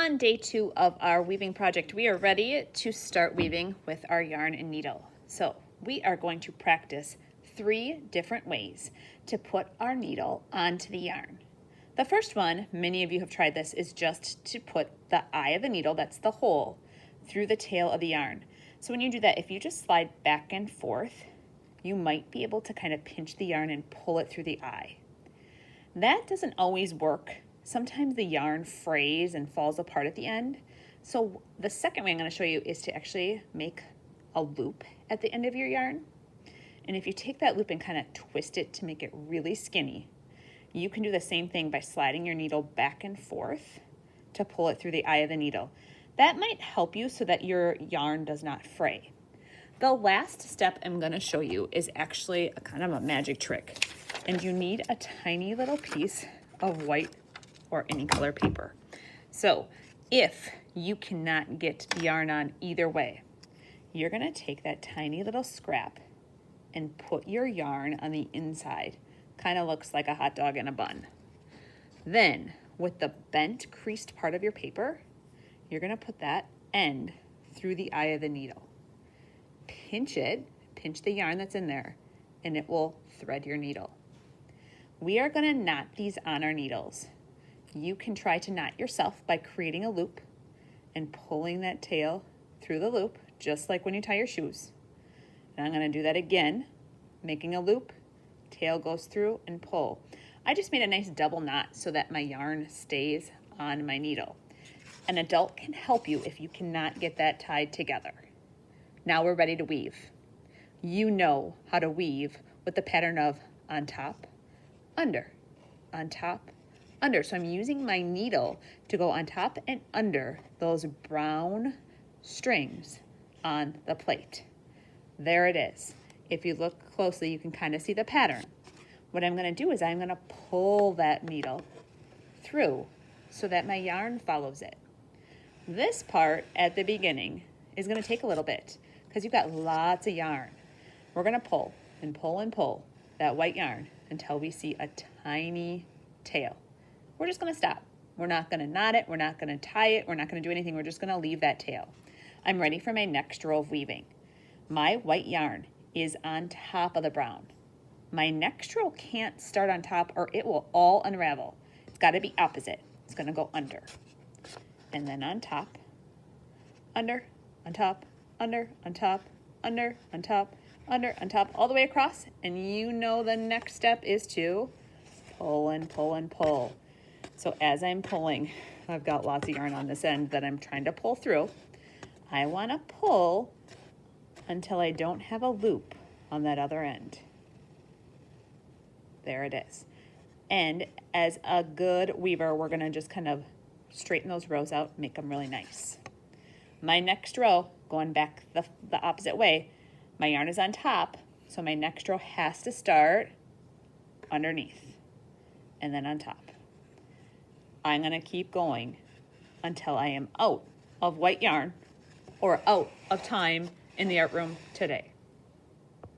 On day 2 of our weaving project, we are ready to start weaving with our yarn and needle. So we are going to practice 3 different ways to put our needle onto the yarn. The first one, many of you have tried this, is just to put the eye of the needle, that's the hole, through the tail of the yarn. So when you do that, if you just slide back and forth, you might be able to kind of pinch the yarn and pull it through the eye. That doesn't always work. Sometimes the yarn frays and falls apart at the end. So the second way I'm going to show you is to actually make a loop at the end of your yarn. And if you take that loop and kind of twist it to make it really skinny, you can do the same thing by sliding your needle back and forth to pull it through the eye of the needle. That might help you so that your yarn does not fray. The last step I'm going to show you is actually a kind of a magic trick. And you need a tiny little piece of white or any color paper. So if you cannot get yarn on either way, you're going to take that tiny little scrap and put your yarn on the inside. Kind of looks like a hot dog in a bun. Then with the bent creased part of your paper, you're going to put that end through the eye of the needle. Pinch it, pinch the yarn that's in there, and it will thread your needle. We are going to knot these on our needles. You can try to knot yourself by creating a loop and pulling that tail through the loop, just like when you tie your shoes. And I'm going to do that again, making a loop, tail goes through and pull. I just made a nice double knot so that my yarn stays on my needle. An adult can help you if you cannot get that tied together. Now we're ready to weave. You know how to weave with the pattern of on top, under, on top, under. So I'm using my needle to go on top and under those brown strings on the plate. There it is. If you look closely, you can kind of see the pattern. What I'm going to do is I'm going to pull that needle through so that my yarn follows it. This part at the beginning is going to take a little bit because you've got lots of yarn. We're going to pull and pull and pull that white yarn until we see a tiny tail. We're just going to stop. We're not going to knot it. We're not going to tie it. We're not going to do anything. We're just going to leave that tail. I'm ready for my next row of weaving. My white yarn is on top of the brown. My next row can't start on top or it will all unravel. It's got to be opposite. It's going to go under. And then on top, under, on top, under, on top, under, on top, under, on top, all the way across. And you know the next step is to pull and pull and pull. So as I'm pulling, I've got lots of yarn on this end that I'm trying to pull through. I want to pull until I don't have a loop on that other end. There it is. And as a good weaver, we're going to just kind of straighten those rows out, make them really nice. My next row, going back the opposite way, my yarn is on top, so my next row has to start underneath and then on top. I'm going to keep going until I am out of white yarn or out of time in the art room today.